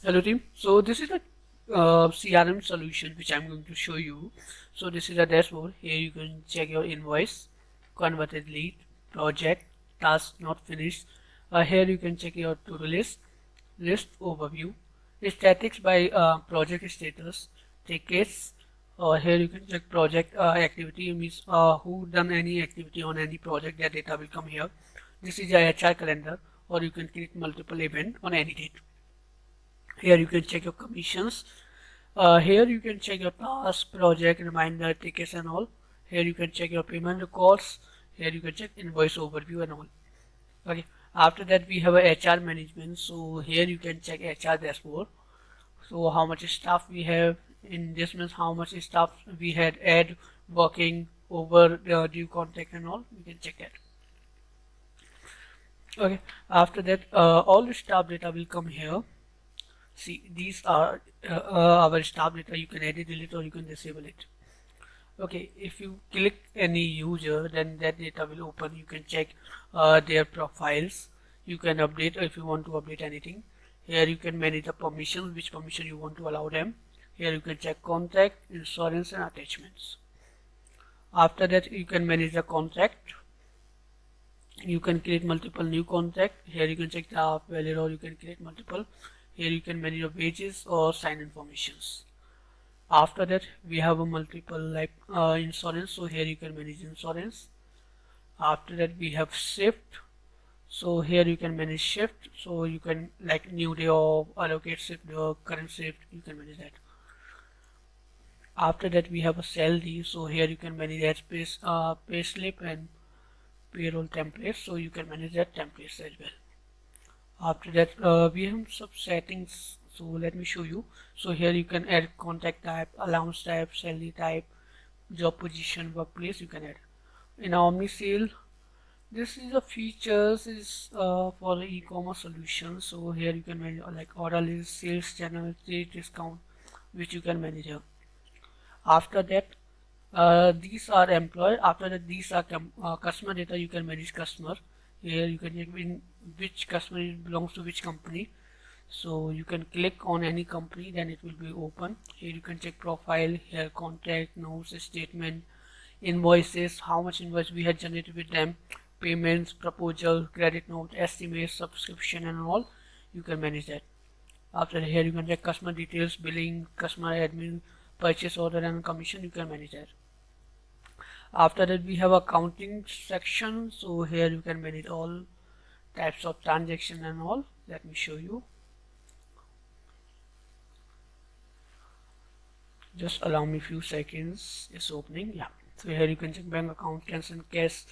Hello team. So this is a CRM solution which I'm going to show you. So this is a dashboard. Here you can check your invoice, converted lead, project, task not finished. Here you can check your to-do list overview, statics by project status, tickets. Here you can check project activity, means who done any activity on any project. That data will come here. This is a HR calendar, or you can create multiple event on any date. Here you can check your commissions. Here you can check your task, project, reminder, tickets and all. Here you can check your payment records. Here you can check invoice overview and all. Okay. After that we have a HR management. So here you can check HR dashboard. So how much staff we have in this month, how much staff we had add working over the due contact and all. You can check that. Okay. After that all the staff data will come here. See, these are our staff data. You can edit, delete, or you can disable it. Okay, if you click any user, then that data will open. You can check their profiles. You can update if you want to update anything. Here you can manage the permissions, which permission you want to allow them. Here you can check contact, insurance, and attachments. After that, you can manage the contact. You can create multiple new contact. Here you can check the valid, or you can create multiple. Here you can manage your wages or sign informations. After that we have a multiple like insurance, so here you can manage insurance. After that we have shift, so here you can manage shift, so you can like new day or allocate shift or current shift, you can manage that. After that we have a salary, so here you can manage that pay slip and payroll templates, so you can manage that templates as well. After that we have some settings, so let me show you. So here you can add contact type, allowance type, salary type, job position, workplace you can add. In OmniSale, this is a features is for the e-commerce solution. So here you can manage like order list, sales channel, trade discount, which you can manage here. After that these are employee. After that these are customer data. You can manage customer. Here you can check in which customer belongs to which company, so you can click on any company, then it will be open. Here you can check profile, here contact, notes, statement, invoices, how much invoice we had generated with them, payments, proposal, credit note, estimates, subscription and all. You can manage that. After here you can check customer details, billing, customer admin, purchase order and commission. You can manage that. After that we have accounting section, so here you can manage all types of transaction and all. Let me show you. Just allow me few seconds. It's opening. Yeah, so here you can check bank account, cancel cash.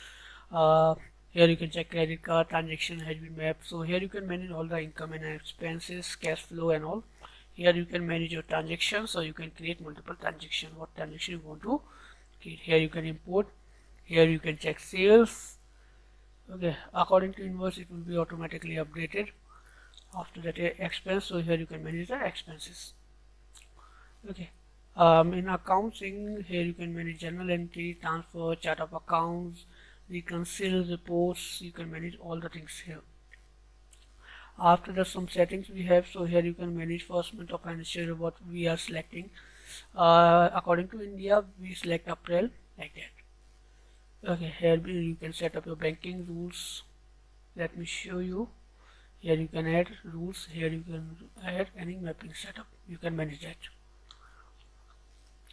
Here you can check credit card transaction has been mapped. So here you can manage all the income and expenses, cash flow and all. Here you can manage your transactions, so you can create multiple transactions, what transaction you want to create. Here you can import. Here you can check sales. Okay, according to invoice it will be automatically updated. After that expense, so here you can manage the expenses. Okay, in accounting, here you can manage journal entry, transfer, chart of accounts, reconcile reports. You can manage all the things here. After that some settings we have, so here you can manage first month of financial year what we are selecting. According to India we select April, like that. Okay, here you can set up your banking rules. Let me show you. Here you can add rules. Here you can add any mapping setup. You can manage that.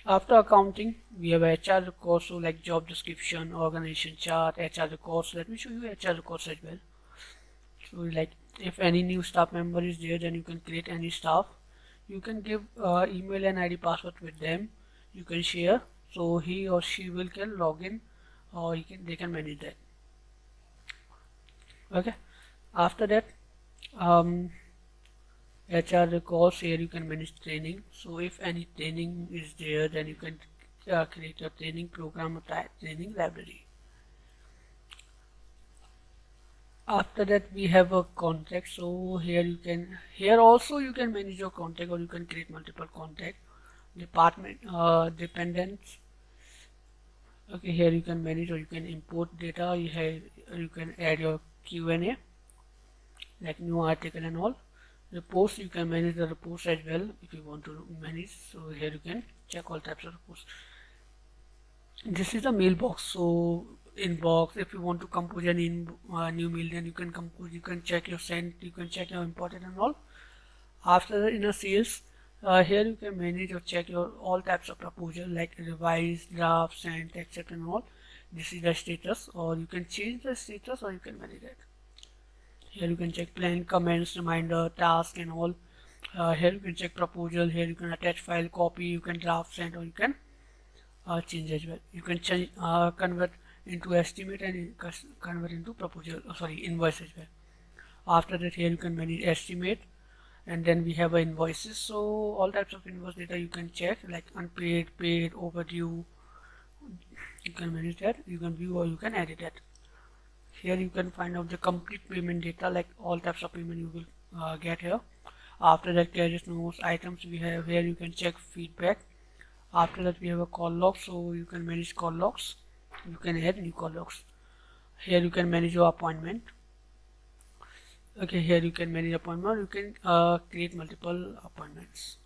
After accounting we have HR records, so like job description, organization chart, HR records. Let me show you HR records as well. So like if any new staff member is there, then you can create any staff. You can give email and ID password with them. You can share, so he or she will can log in, or they can manage that. Okay, after that HR records, here you can manage training. So if any training is there, then you can create a training program or training library. After that we have a contact, so here also you can manage your contact, or you can create multiple contact. Department dependents. Okay, here you can manage, or you can import data. You can add your Q&A like new article and all. Reports, you can manage the reports as well if you want to manage. So here you can check all types of reports. This is the mailbox. So inbox, if you want to compose an new mail, then you can compose, you can check your sent, you can check your important and all. After that, in a sales, here you can manage or check your all types of proposal like revise, draft, sent, accept and all. This is the status, or you can change the status, or you can manage it. Here you can check plan, comments, reminder, task and all. Here you can check proposal. Here you can attach file, copy, you can draft, send, or you can change as well. You can change, convert into estimate and convert into proposal, invoice as well. After that, here you can manage estimate, and then we have invoices. So all types of invoice data you can check, like unpaid, paid, overdue. You can manage that. You can view or you can edit that. Here you can find out the complete payment data, like all types of payment you will get here. After that, credit notes, items we have here. You can check feedback. After that, we have a call log, so you can manage call logs. You can add new call logs. Here you can manage your appointment. Okay, here you can manage appointment. You can create multiple appointments.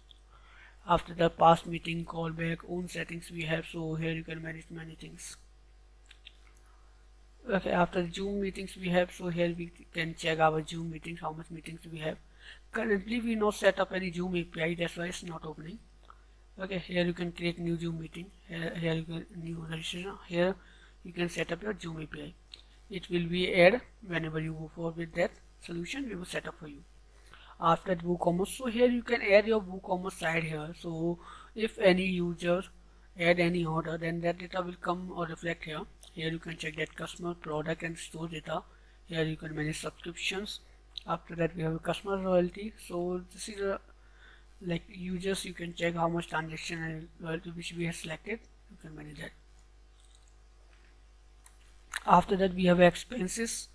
After the past meeting, callback, own settings we have, so here you can manage many things. Okay, after Zoom meetings we have, so here we can check our Zoom meetings, how much meetings we have. Currently we not set up any Zoom API, that's why it's not opening. Okay, here you can create new Zoom meeting. Here you can new registration. Here you can set up your Zoom API. It will be add whenever you go forward with that solution. We will set up for you. After that, WooCommerce, so here you can add your WooCommerce site here. So if any user add any order, then that data will come or reflect here. Here you can check that customer, product and store data. Here you can manage subscriptions. After that, we have a customer loyalty. So this is a like users, you can check how much transaction and loyalty which we have selected. You can manage that. After that, we have expenses.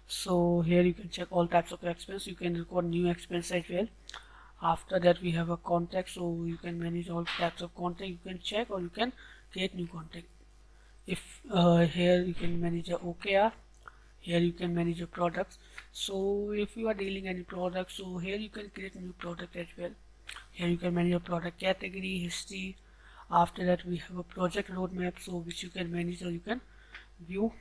So here you can check all types of expense. You can record new expense as well. After that, we have a contact, so you can manage all types of contact. You can check or you can create new contact. If here you can manage your OKR. Here you can manage your products. So if you are dealing any products, so here you can create new product as well. Here you can manage your product category, history. After that, we have a project roadmap, so which you can manage or you can view.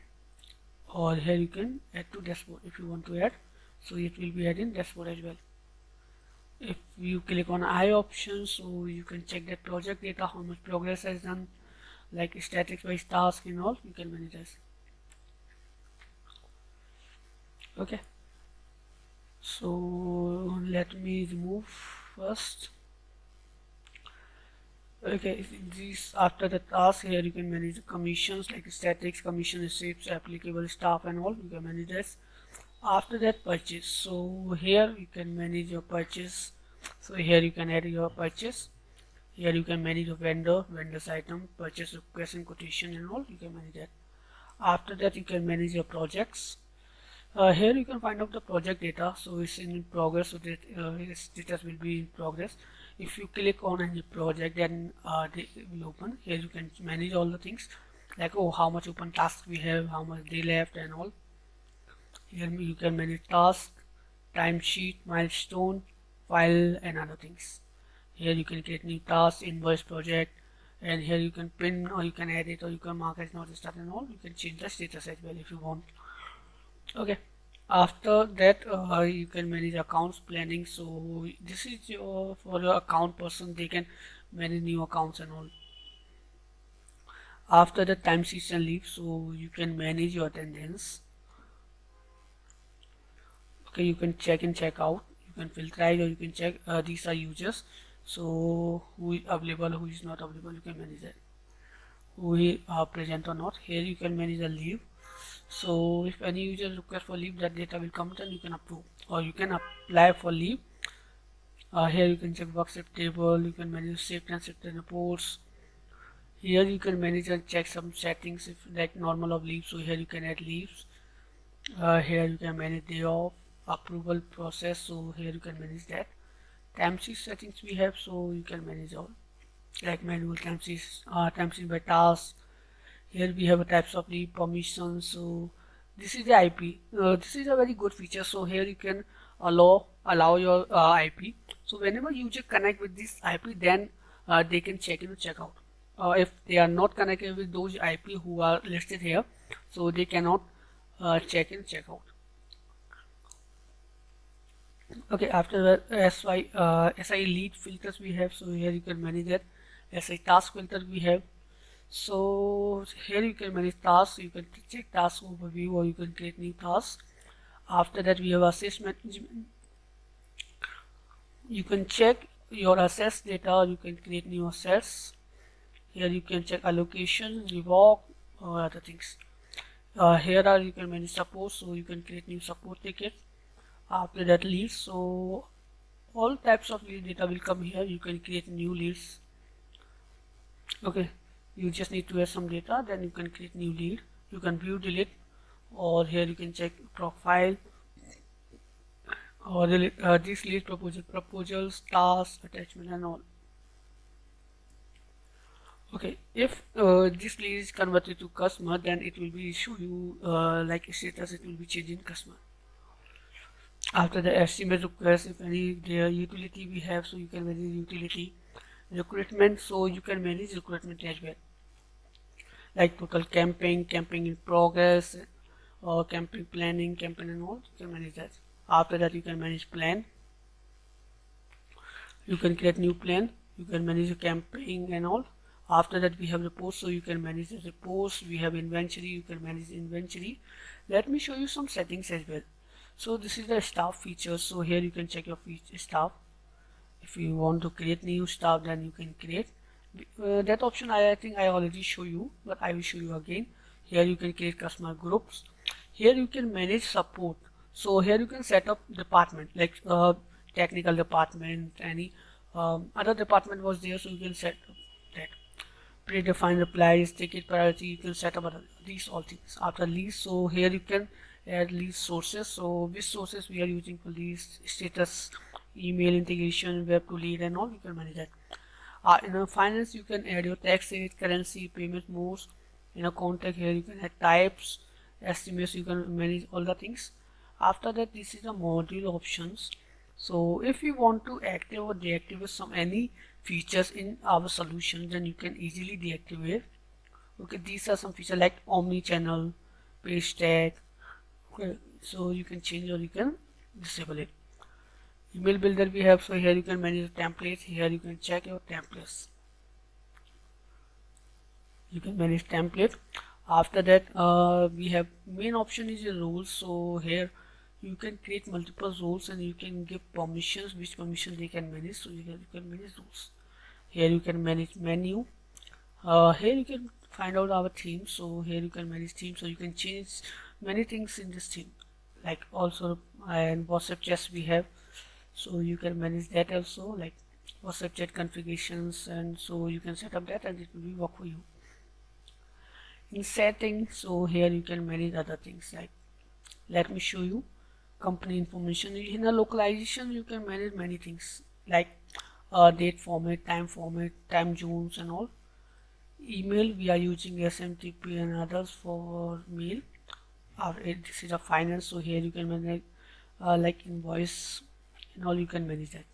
Or here you can add to dashboard if you want to add, so it will be added in dashboard as well. If you click on I option, so you can check that project data, how much progress has done, like statics wise task and all, you can manage this. Okay, so let me remove first. Okay, these after the task, here you can manage the commissions like statics, commission receipts, applicable staff and all, you can manage this. After that, purchase, so here you can manage your purchase. So here you can add your purchase. Here you can manage your vendor's item, purchase request and quotation and all, you can manage that. After that, you can manage your projects. Here you can find out the project data, so it's in progress, so that its status will be in progress. If you click on any project, then they will open. Here you can manage all the things like how much open tasks we have, how much day left and all. Here you can manage task, timesheet, milestone, file and other things. Here you can create new tasks, invoice, project, and here you can pin or you can edit or you can mark as not start and all. You can change the status as well if you want. Okay, after that you can manage accounts planning. So this is your for your account person, they can manage new accounts and all. After the time sheets and leave, so you can manage your attendance. Okay, you can check in, check out, you can filterize or you can check these are users, so who is available, who is not available, you can manage that, who is present or not. Here you can manage the leave. So if any user request for leave, that data will come, then you can approve or you can apply for leave. Here you can check work shift table, you can manage shift and shift reports. Here you can manage and check some settings if like normal of leave, so here you can add leaves. Here you can manage day off, approval process, so here you can manage that. Timesheet settings we have, so you can manage all like manual timesheets, timesheet by task. Here we have a types of leave permissions, so this is the IP. This is a very good feature, so here you can allow your IP. So whenever user connect with this IP, then they can check in and check out. If they are not connected with those IP who are listed here, so they cannot check in check out. Okay, after that SI lead filters we have, so here you can manage that. SI task filter we have, so here you can manage tasks, you can check task overview or you can create new tasks. After that we have assess management. You can check your assess data, you can create new assets. Here you can check allocation, revoke, or other things. Here are you can manage support, so you can create new support tickets. After that leads, so all types of lead data will come here. You can create new leads. Okay, you just need to add some data, then you can create new lead. You can view, delete, or here you can check profile, or this lead proposals, tasks, attachment, and all. Okay, if this lead is converted to customer, then it will be show you like a status, it will be changed in customer. After the estimate request, if any their utility we have, so you can manage utility. Recruitment, so you can manage recruitment as well, like total campaign in progress, or campaign planning, campaign and all, you can manage that. After that you can manage plan, you can create new plan, you can manage a campaign and all. After that we have reports, so you can manage the reports. We have inventory, you can manage inventory. Let me show you some settings as well. So this is the staff features, so here you can check your staff. If you want to create new staff, then you can create that option. I think I already show you, but I will show you again. Here you can create customer groups. Here you can manage support, so here you can set up department like technical department, any other department was there, so you can set up that. Predefined replies, ticket priority, you can set up these all things. After leads, so here you can add lead sources, so which sources we are using for leads, status, email integration, web to lead and all, you can manage that. In a finance you can add your tax rate, currency, payment modes. In a contact, here you can add types, estimates, you can manage all the things. After that, this is the module options. So if you want to activate or deactivate any features in our solution, then you can easily deactivate. Okay, these are some features like omni-channel, page tag. Okay, so you can change or you can disable it. Email builder we have, so here you can manage the templates. Here you can check your templates. You can manage template. After that we have main option is your rules, so here you can create multiple rules and you can give permissions, which permission they can manage, so you can manage rules. Here you can manage menu. Here you can find out our theme, so here you can manage theme, so you can change many things in this theme, like also and WhatsApp chats we have, so you can manage that also, like WhatsApp chat configurations, and so you can set up that and it will be work for you. In settings, so here you can manage other things, like let me show you company information. In a localization you can manage many things like date format, time zones and all. Email, we are using SMTP and others for mail. This is a finance, so here you can manage like invoice and all, you can manage that.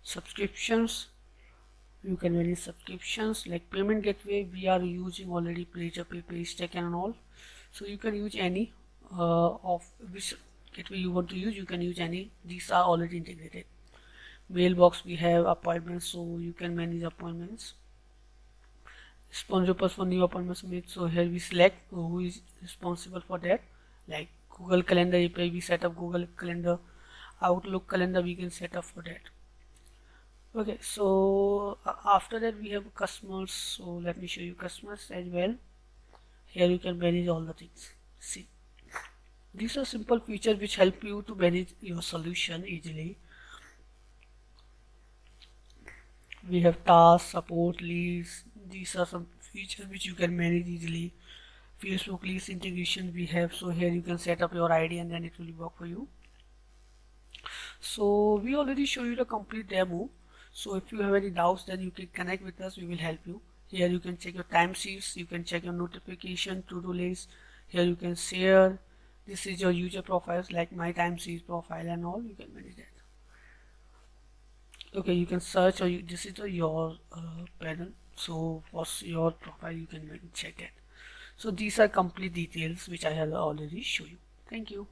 Subscriptions, you can manage subscriptions. Like payment gateway, we are using already PagerPay, Paystack and all, so you can use any of which gateway you want to use, you can use any, these are already integrated. Mailbox, we have appointments, so you can manage appointments. Responsible for new appointments made, so here we select who is responsible for that. Like Google Calendar API, we set up Google Calendar. Outlook Calendar, we can set up for that. Okay, so after that we have customers, so let me show you customers as well. Here you can manage all the things. See, these are simple features which help you to manage your solution easily. We have tasks, support, leads. These are some features which you can manage easily. Facebook leads integration we have, so here you can set up your ID and then it will work for you. So we already show you the complete demo, so if you have any doubts, then you can connect with us, we will help you. Here you can check your timesheets, you can check your notification, to-do list. Here you can share, This is your user profiles like my time series profile and all. You can manage that. Okay, you can search, or this is your panel. So what's your profile, you can check it. So these are complete details which I have already shown you. Thank you.